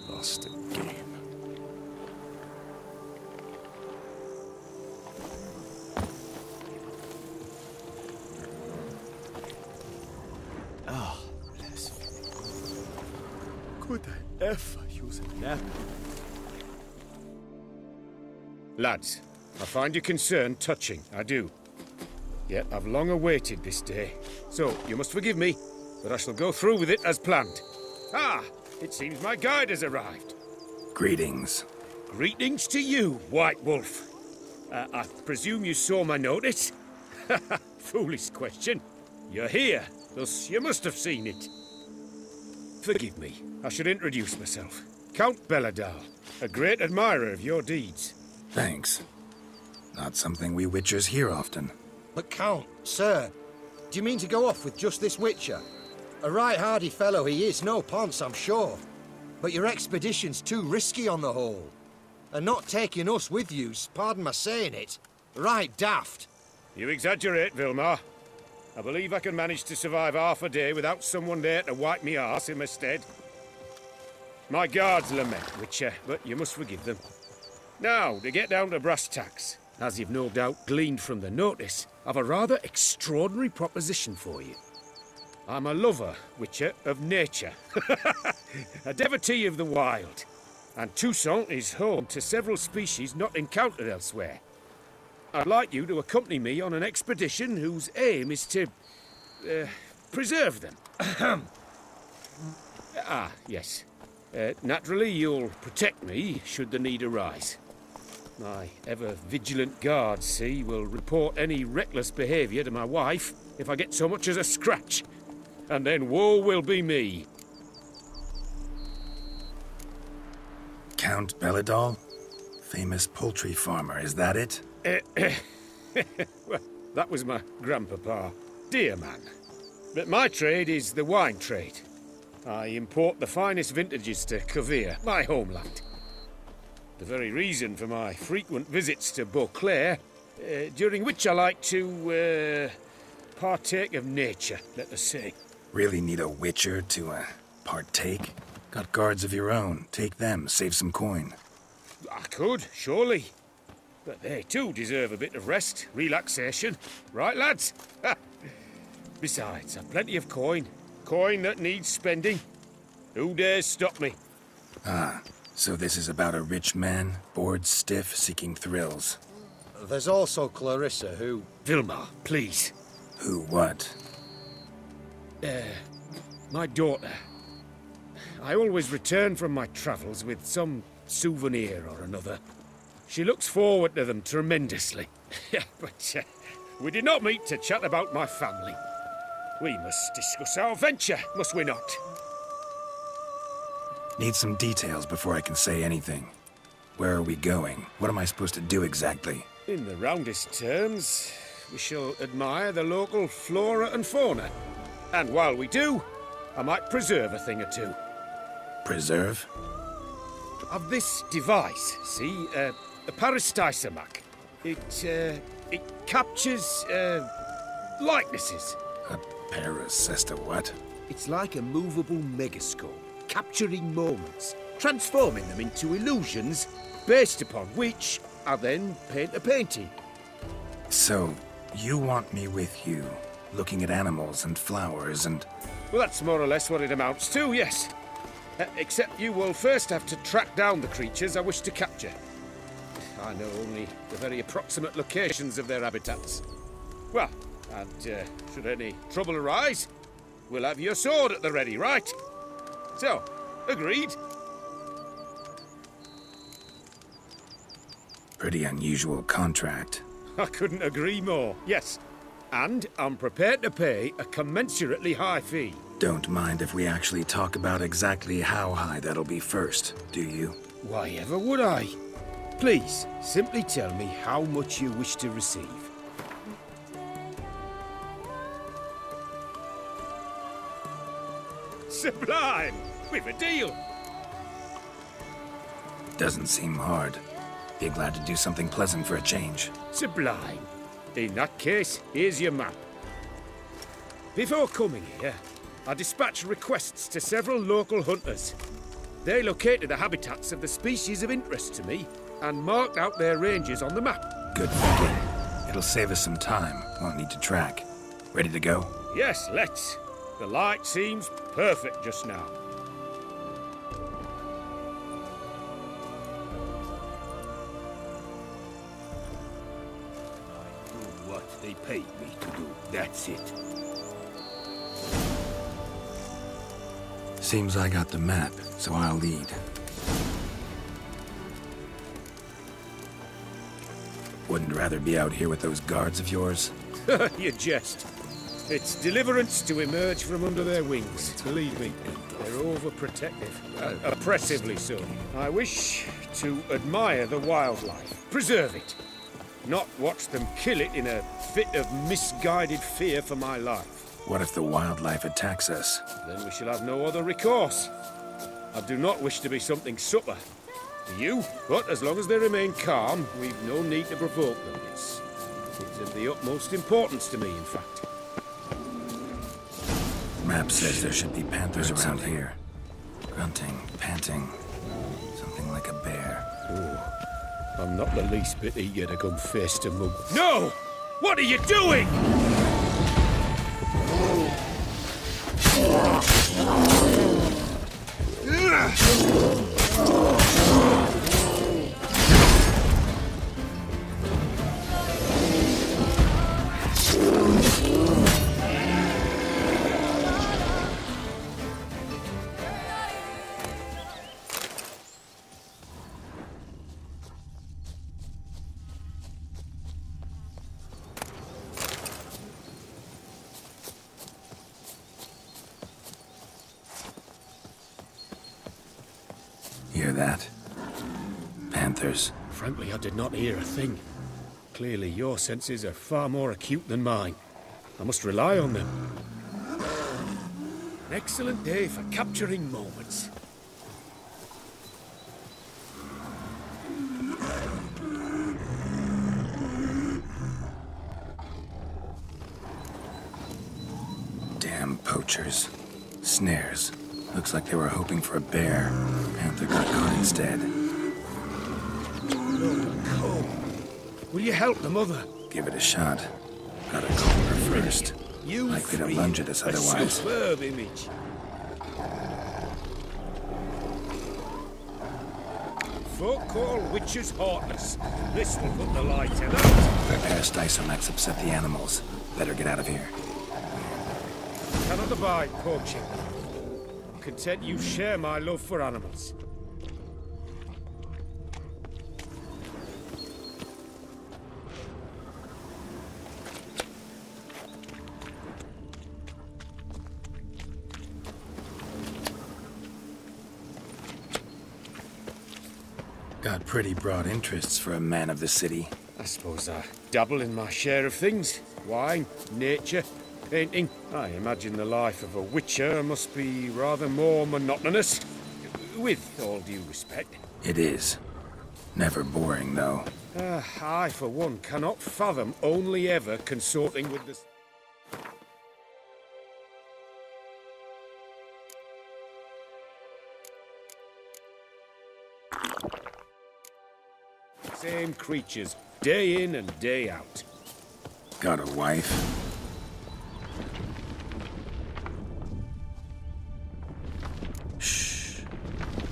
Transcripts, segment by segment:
Lost again. Ah, blasphemy. Could I ever use a nap? Lads, I find your concern touching, I do. Yet I've long awaited this day. So, you must forgive me, but I shall go through with it as planned. Ah, it seems my guide has arrived. Greetings. Greetings to you, White Wolf. I presume you saw my notice? Foolish question. You're here, thus you must have seen it. Forgive me, I should introduce myself. Count Belladal, a great admirer of your deeds. Thanks. Not something we Witchers hear often. But Count, sir, do you mean to go off with just this Witcher? A right hardy fellow he is, no ponce, I'm sure. But your expedition's too risky on the whole. And not taking us with you's, pardon my saying it, right daft. You exaggerate, Vilmar. I believe I can manage to survive half a day without someone there to wipe me arse in my stead. My guards lament, Witcher, but you must forgive them. Now, to get down to brass tacks, as you've no doubt gleaned from the notice, I've a rather extraordinary proposition for you. I'm a lover, Witcher, of nature. A devotee of the wild. And Toussaint is home to several species not encountered elsewhere. I'd like you to accompany me on an expedition whose aim is to... preserve them. Ah, yes. Naturally, you'll protect me should the need arise. My ever-vigilant guards, see, will report any reckless behaviour to my wife if I get so much as a scratch. And then woe will be me. Count Belladal? Famous poultry farmer, is that it? Well, that was my grandpapa. Dear man. But my trade is the wine trade. I import the finest vintages to Kovir, my homeland. The very reason for my frequent visits to Beauclair, during which I like to, partake of nature, let us say. Really need a Witcher to, partake? Got guards of your own. Take them, save some coin. I could, surely. But they too deserve a bit of rest, relaxation. Right, lads? Besides, I've plenty of coin. Coin that needs spending. Who dares stop me? Ah, so this is about a rich man, bored stiff, seeking thrills. There's also Clarissa, who... Vilmar, please. Who what? My daughter. I always return from my travels with some souvenir or another. She looks forward to them tremendously. But we did not meet to chat about my family. We must discuss our venture, must we not? Need some details before I can say anything. Where are we going? What am I supposed to do exactly? In the roundest terms, we shall admire the local flora and fauna. And while we do, I might preserve a thing or two. Preserve? Of this device, see, a Parastysamac. It captures, likenesses. A parasesta what? It's like a movable megascope, capturing moments, transforming them into illusions, based upon which I then paint a painting. So, you want me with you, looking at animals and flowers and... Well, that's more or less what it amounts to, yes. Except you will first have to track down the creatures I wish to capture. I know only the very approximate locations of their habitats. Well, and should any trouble arise, we'll have your sword at the ready, right? So, agreed? Pretty unusual contract. I couldn't agree more, yes. And I'm prepared to pay a commensurately high fee. Don't mind if we actually talk about exactly how high that'll be first, do you? Why ever would I? Please, simply tell me how much you wish to receive. Sublime! We've a deal! Doesn't seem hard. Be glad to do something pleasant for a change. Sublime. In that case, here's your map. Before coming here, I dispatched requests to several local hunters. They located the habitats of the species of interest to me and marked out their ranges on the map. Good thinking. It'll save us some time. Won't need to track. Ready to go? Yes, let's. The light seems perfect just now. Do what they paid me to do. That's it. Seems I got the map, so I'll lead. Wouldn't rather be out here with those guards of yours? You jest. It's deliverance to emerge from under their wings. Believe me, they're overprotective. Oppressively so. I wish to admire the wildlife. Preserve it. Not watch them kill it in a fit of misguided fear for my life. What if the wildlife attacks us? Then we shall have no other recourse. I do not wish to be something supper to you, but as long as they remain calm, we've no need to provoke them. It's of the utmost importance to me, in fact. Map says there should be panthers around here. Grunting, panting, something like a bear. Oh, I'm not the least bit eager to come face to mug. No! What are you doing? Hear that? Panthers. Frankly, I did not hear a thing. Clearly, your senses are far more acute than mine. I must rely on them. An excellent day for capturing moments. Damn poachers. Snares. Looks like they were hoping for a bear. Panther got caught instead. Will you help the mother? Give it a shot. Gotta call her first. You Likely to free lunge at us a otherwise. superb image. Folk call witches heartless. This will put the light in out. Prepare Stysomax upset the animals. Better get out of here. Cannot abide poaching. Content you share my love for animals. Got pretty broad interests for a man of the city. I suppose I dabble in my share of things. Wine, nature, painting. I imagine the life of a witcher must be rather more monotonous. With all due respect. It is. Never boring, though. I, for one, cannot fathom only ever consorting with the same creatures, day in and day out. Got a wife? Shh.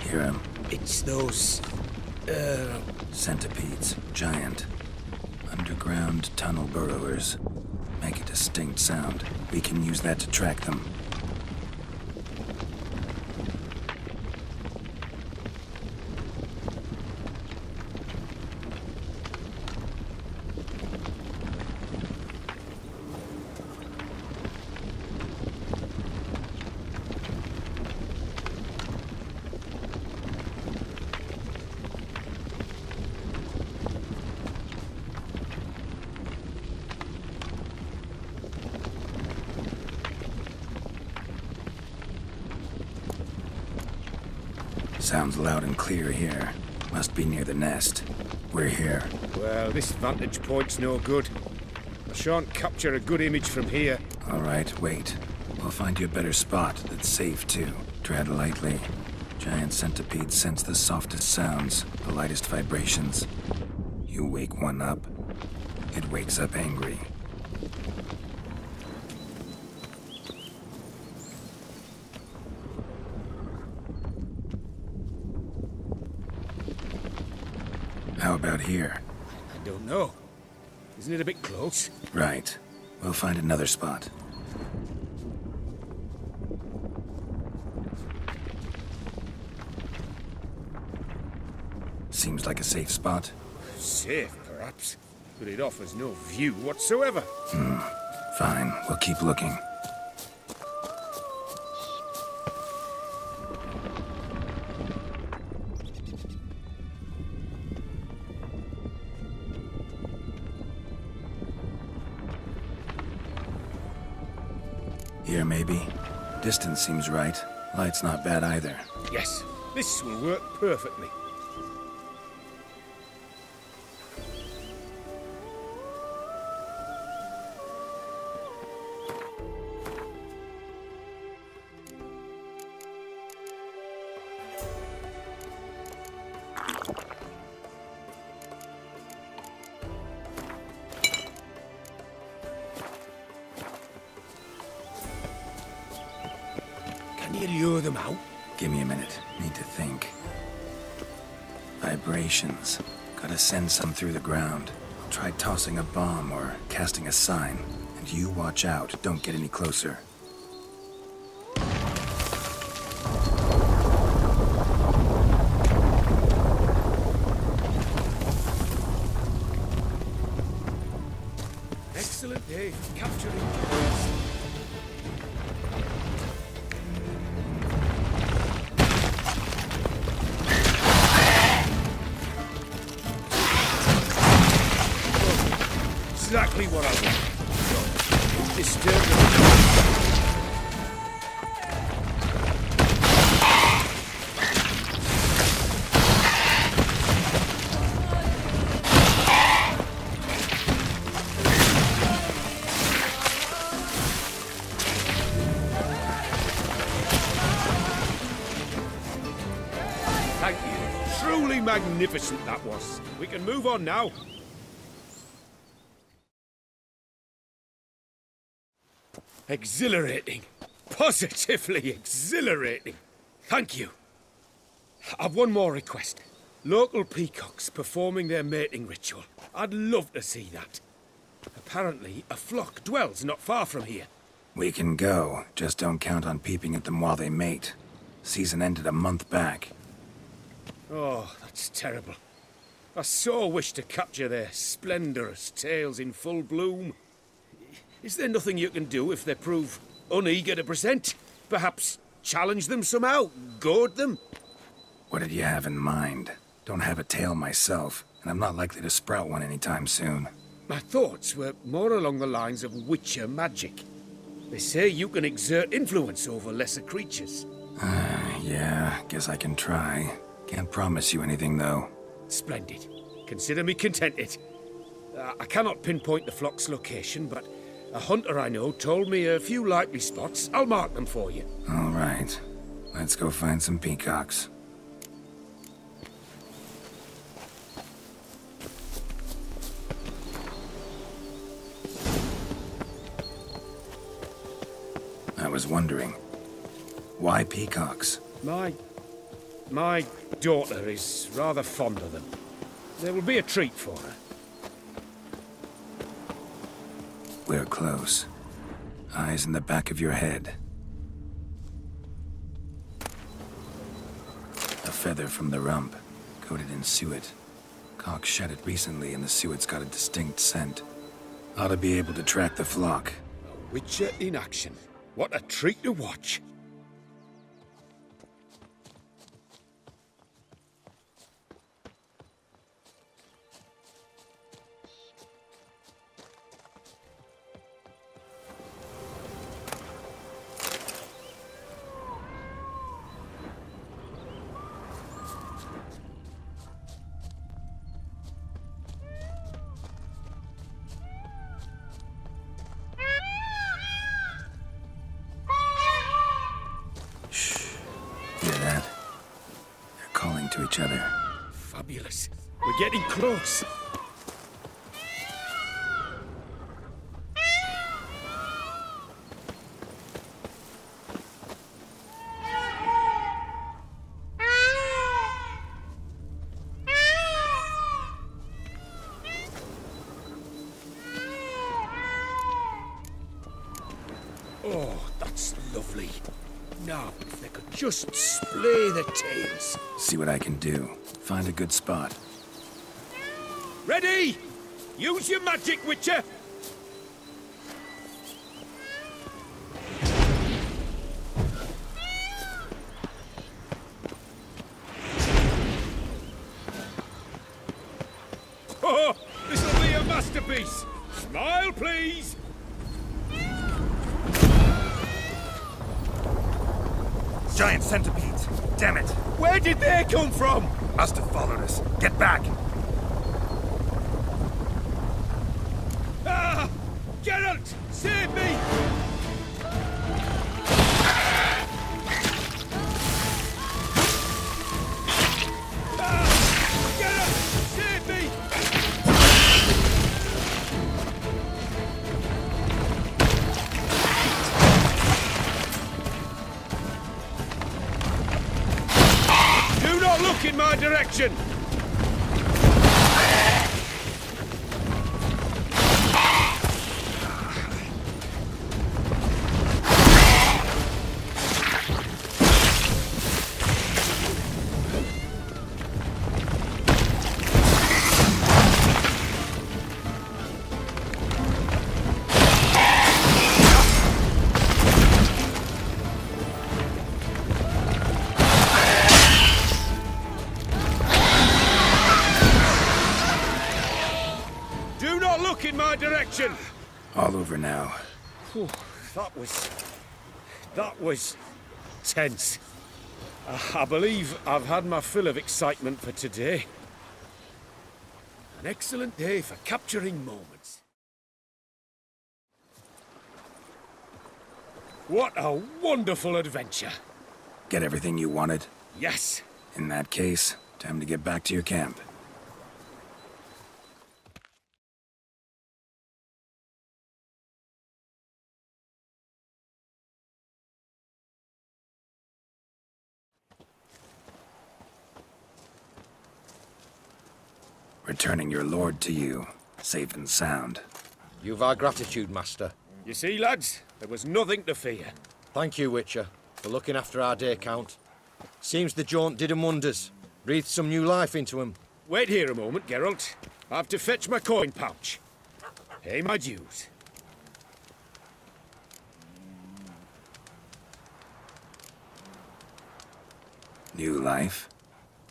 Hear him? It's those... Centipedes. Giant. Underground tunnel burrowers. Make a distinct sound. We can use that to track them. Sounds loud and clear here. Must be near the nest. We're here. Well, this vantage point's no good. I shan't capture a good image from here. All right, wait. We'll find you a better spot that's safe, too. Tread lightly. Giant centipedes sense the softest sounds, the lightest vibrations. You wake one up, it wakes up angry. How about here? I don't know. Isn't it a bit close? Right. We'll find another spot. Seems like a safe spot. Safe, perhaps. But it offers no view whatsoever. Fine, we'll keep looking. Here, maybe? Distance seems right. Light's not bad either. Yes, this will work perfectly. Can you lure them out? Give me a minute. Need to think. Vibrations. Gotta send some through the ground. I'll try tossing a bomb or casting a sign. And you watch out. Don't get any closer. Excellent day for capturing. Exactly what I want. Don't disturb them. Thank you. Truly magnificent that was. We can move on now. Exhilarating. Positively exhilarating. Thank you. I've one more request. Local peacocks performing their mating ritual. I'd love to see that. Apparently, a flock dwells not far from here. We can go. Just don't count on peeping at them while they mate. Season ended a month back. Oh, that's terrible. I so wish to capture their splendorous tails in full bloom. Is there nothing you can do if they prove uneager to present? Perhaps challenge them somehow? Goad them? What did you have in mind? Don't have a tail myself, and I'm not likely to sprout one anytime soon. My thoughts were more along the lines of Witcher magic. They say you can exert influence over lesser creatures. Yeah, guess I can try. Can't promise you anything, though. Splendid. Consider me contented. I cannot pinpoint the flock's location, but a hunter I know told me a few likely spots. I'll mark them for you. All right. Let's go find some peacocks. I was wondering, why peacocks? My daughter is rather fond of them. There will be a treat for her. We're close. Eyes in the back of your head. A feather from the rump, coated in suet. Cock shed it recently and the suet's got a distinct scent. Ought to be able to track the flock. A Witcher in action. What a treat to watch. each other. Fabulous. We're getting close. Oh, that's lovely. Now, if they could just splay the tails. See what I can do. Find a good spot. Ready? Use your magic, Witcher! Oh, this'll be a masterpiece! Smile, please! Giant centipedes! Damn it! Where did they come from? Must have followed us. Get back! Ah! Geralt! Save me! Ah! Geralt! Save me! Do not look in my direction! Do not look in my direction! All over now. Whew, that was tense. I believe I've had my fill of excitement for today. An excellent day for capturing moments. What a wonderful adventure! Get everything you wanted? Yes. In that case, time to get back to your camp. Returning your lord to you, safe and sound. You've our gratitude, Master. You see, lads, there was nothing to fear. Thank you, Witcher, for looking after our day count. Seems the jaunt did 'em wonders. Breathed some new life into 'em. Wait here a moment, Geralt. I have to fetch my coin pouch. Pay my dues. New life?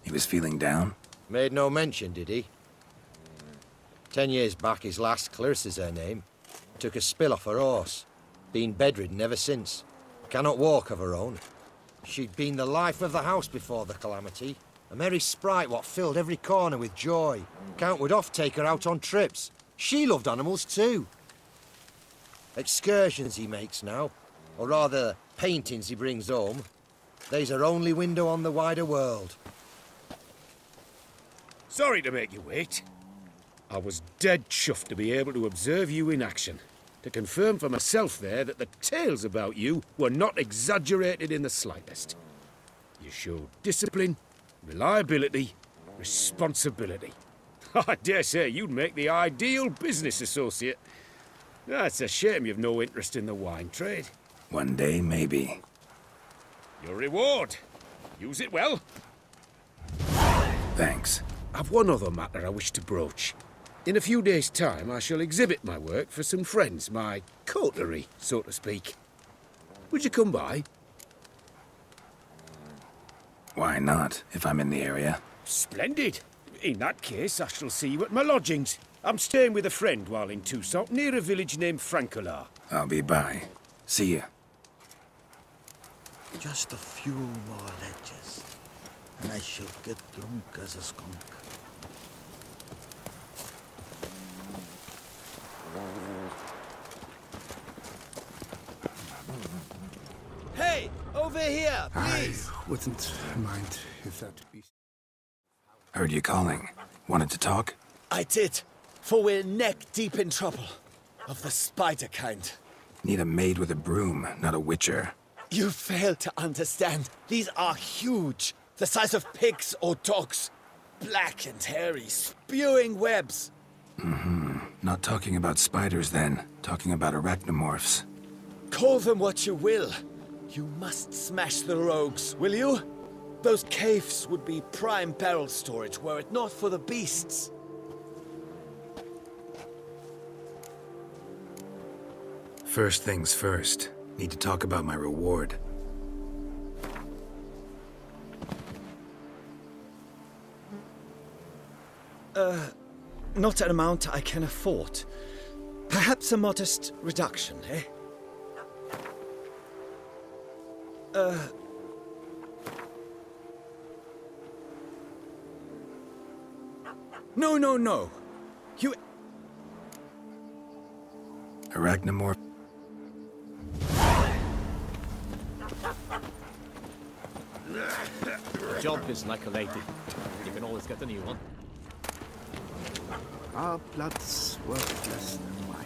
He was feeling down? Made no mention, did he? 10 years back, his last, Clarissa's her name, took a spill off her horse. Been bedridden ever since. Cannot walk of her own. She'd been the life of the house before the calamity. A merry sprite what filled every corner with joy. Count would oft take her out on trips. She loved animals too. Excursions he makes now, or rather, paintings he brings home. They's her only window on the wider world. Sorry to make you wait. I was dead chuffed to be able to observe you in action. To confirm for myself there that the tales about you were not exaggerated in the slightest. You showed discipline, reliability, responsibility. I dare say you'd make the ideal business associate. It's a shame you've no interest in the wine trade. One day, maybe. Your reward. Use it well. Thanks. I've one other matter I wish to broach. In a few days' time, I shall exhibit my work for some friends, my coterie, so to speak. Would you come by? Why not, if I'm in the area? Splendid. In that case, I shall see you at my lodgings. I'm staying with a friend while in Toussaint, near a village named Francolar. I'll be by. See ya. Just a few more ledges, and I shall get drunk as a skunk. Hey, over here, please! I wouldn't mind if that be... Heard you calling. Wanted to talk? I did, for we're neck-deep in trouble. Of the spider kind. Need a maid with a broom, not a witcher. You fail to understand. These are huge. The size of pigs or dogs. Black and hairy, spewing webs. Not talking about spiders then. Talking about arachnomorphs. Call them what you will. You must smash the rogues, will you? Those caves would be prime barrel storage were it not for the beasts. First things first. Need to talk about my reward. Not an amount I can afford. Perhaps a modest reduction, eh? No. You... Arachnomorph. Job is like a lady. You can always get a new one. Our blood's worth less than mine.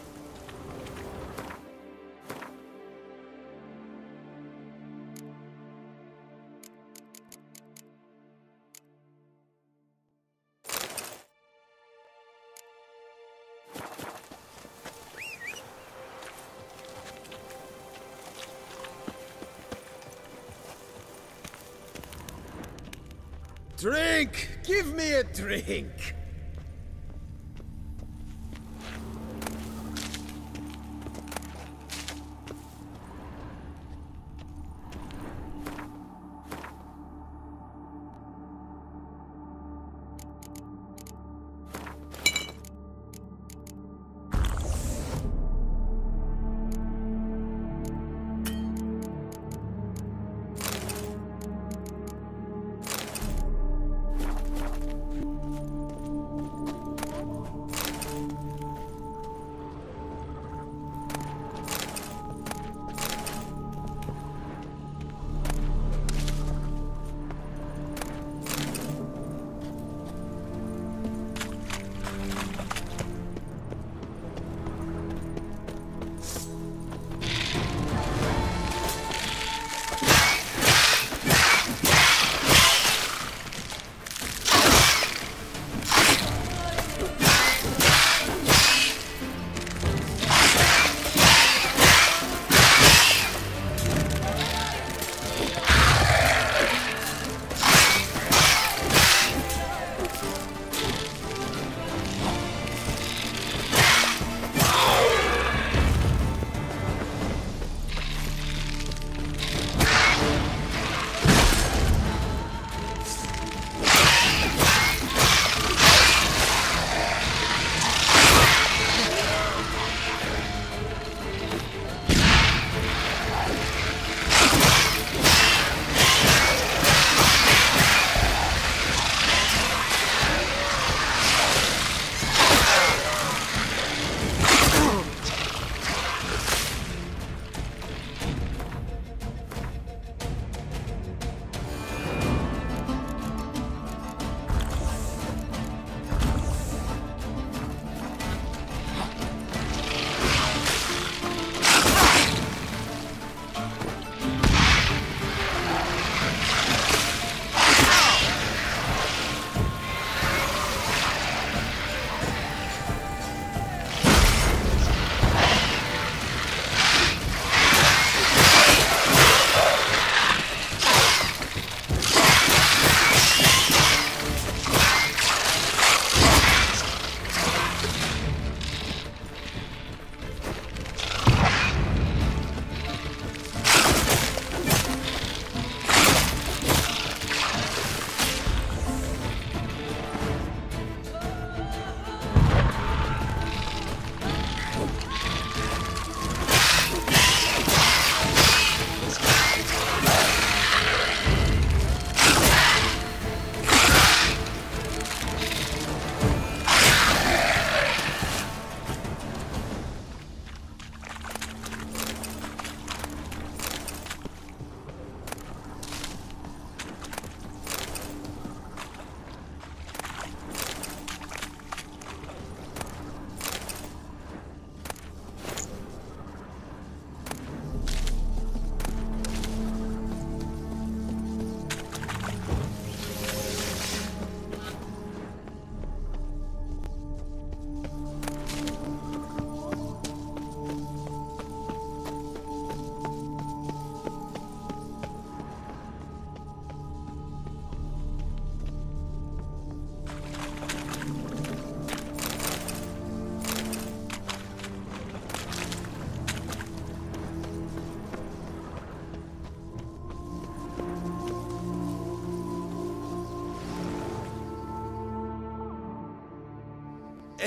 Drink! Give me a drink!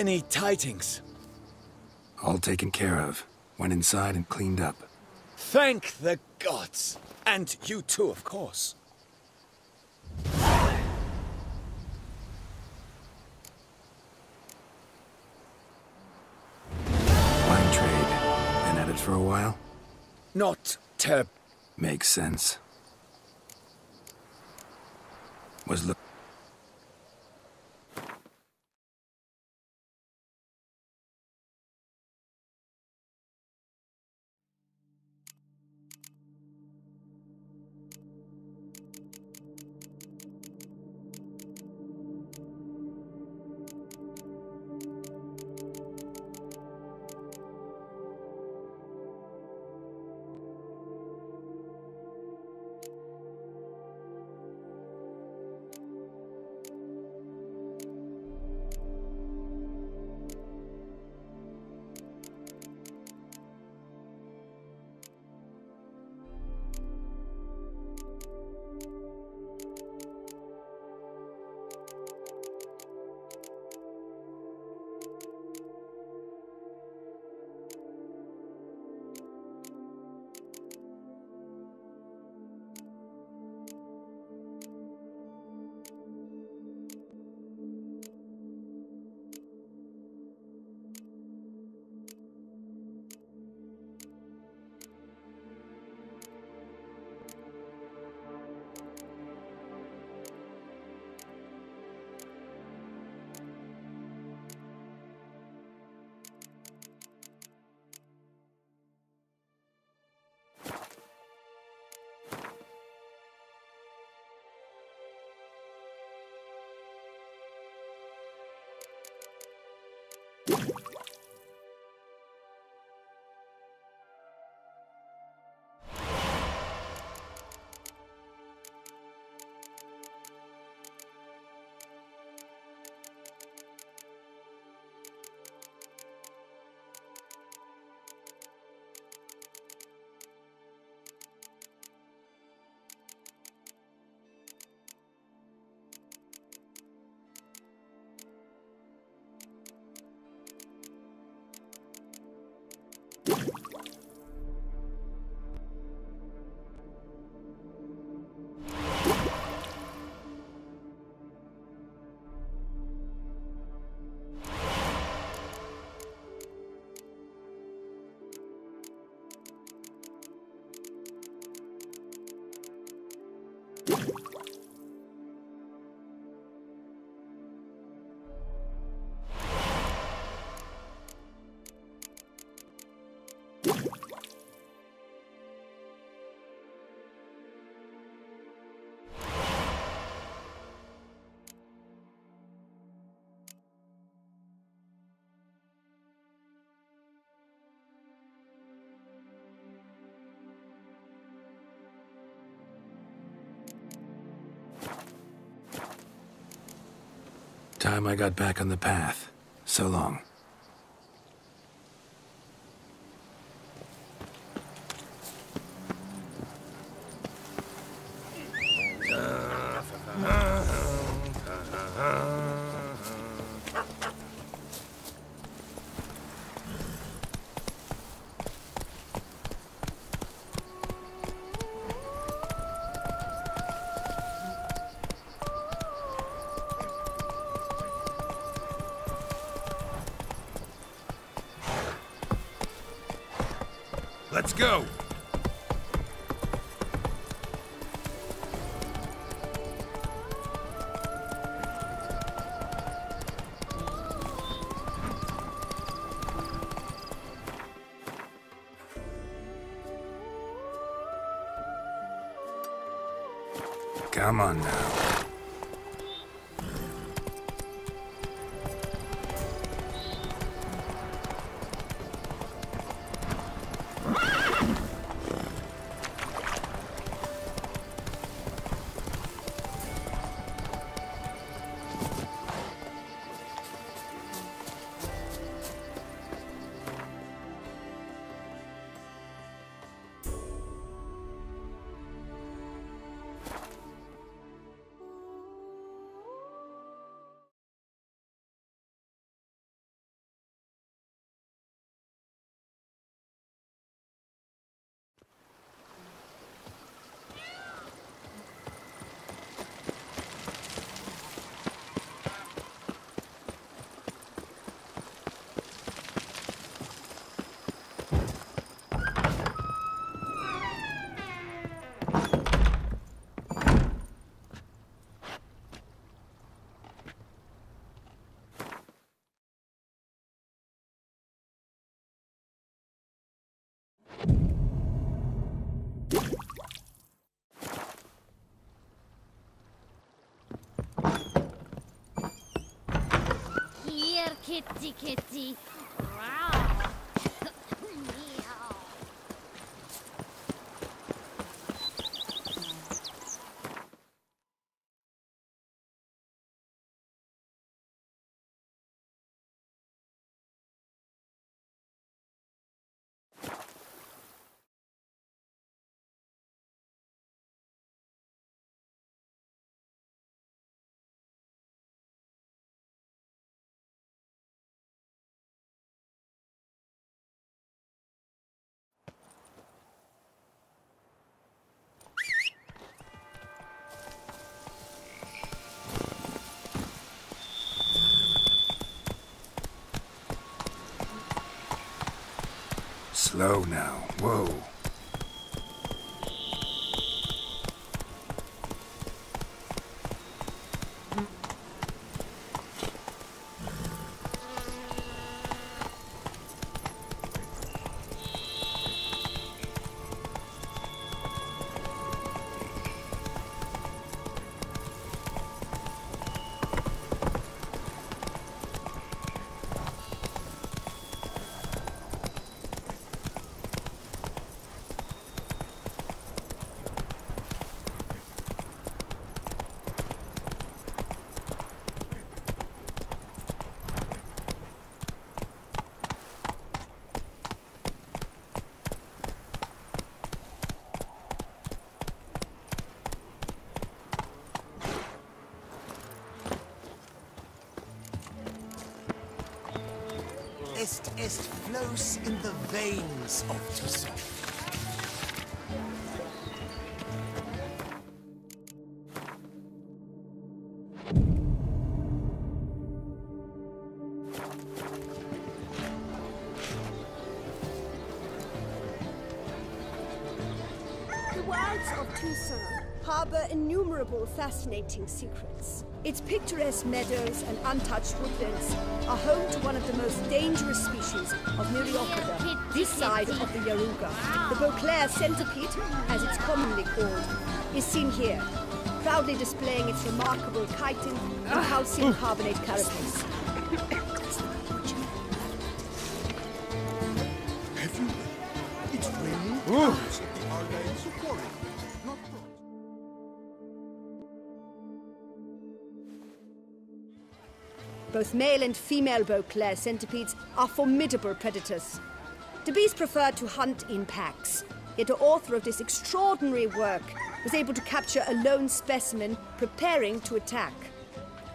Any tidings? All taken care of. Went inside and cleaned up. Thank the gods! And you too, of course. Wine trade. Been at it for a while? Not terrible. Makes sense. Was look. Time I got back on the path. So long. Let's go! Come on now. kitty, kitty. Wow. Meow. Slow now. Whoa. Est flows in the veins of Tusok. The wilds of Tucson harbor innumerable fascinating secrets. Its picturesque meadows and untouched woodlands are home to one of the most dangerous species of Myriopode, this side of the Yaruga. The Beauclair centipede, as it's commonly called, is seen here, proudly displaying its remarkable chitin and calcium carbonate carapace. It's raining. Our names are quarry, not brought. Both male and female Beauclair centipedes are formidable predators. The bees prefer to hunt in packs, yet the author of this extraordinary work was able to capture a lone specimen preparing to attack.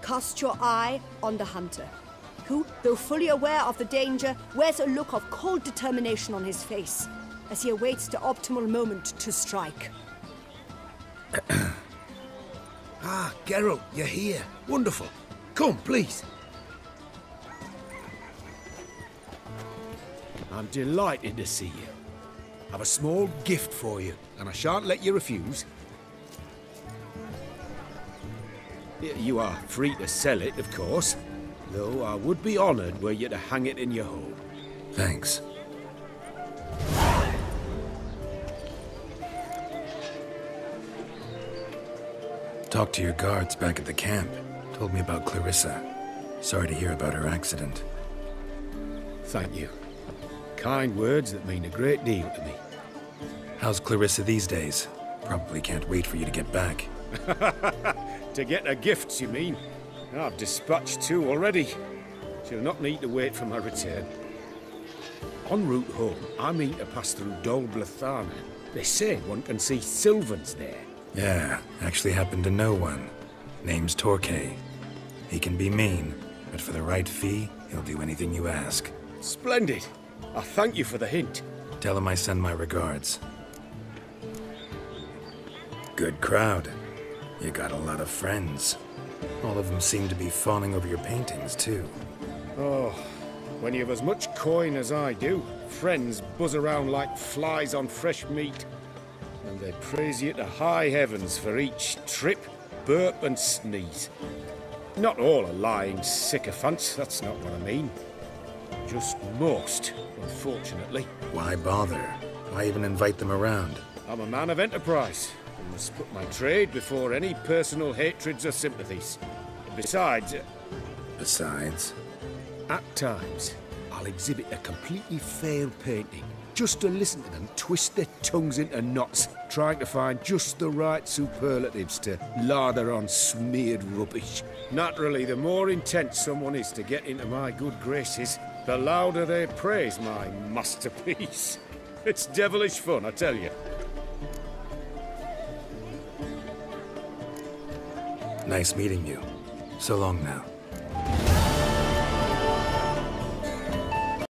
Cast your eye on the hunter, who, though fully aware of the danger, wears a look of cold determination on his face as he awaits the optimal moment to strike. Ah, Geralt, you're here. Wonderful. Come, please. I'm delighted to see you. I've a small gift for you, and I shan't let you refuse. You are free to sell it, of course, though I would be honoured were you to hang it in your home. Thanks. Talked to your guards back at the camp. Told me about Clarissa. Sorry to hear about her accident. Thank you. Kind words that mean a great deal to me. How's Clarissa these days? Probably can't wait for you to get back. To get her gifts, you mean? I've dispatched 2 already. She'll not need to wait for my return. En route home, I mean to pass through Dol Blathana. They say one can see Sylvans there. Yeah, actually happen to know one. Name's Torquay. He can be mean, but for the right fee, he'll do anything you ask. Splendid. I thank you for the hint. Tell him I send my regards. Good crowd. You got a lot of friends. All of them seem to be fawning over your paintings, too. Oh, when you have as much coin as I do, friends buzz around like flies on fresh meat. And they praise you to high heavens for each trip, burp and sneeze. Not all are lying sycophants, that's not what I mean. Just most, unfortunately. Why bother? Why even invite them around? I'm a man of enterprise, and must put my trade before any personal hatreds or sympathies. Besides... Besides? At times, I'll exhibit a completely failed painting, just to listen to them twist their tongues into knots, trying to find just the right superlatives to lather on smeared rubbish. Naturally, the more intent someone is to get into my good graces, the louder they praise my masterpiece. It's devilish fun, I tell you. Nice meeting you. So long now.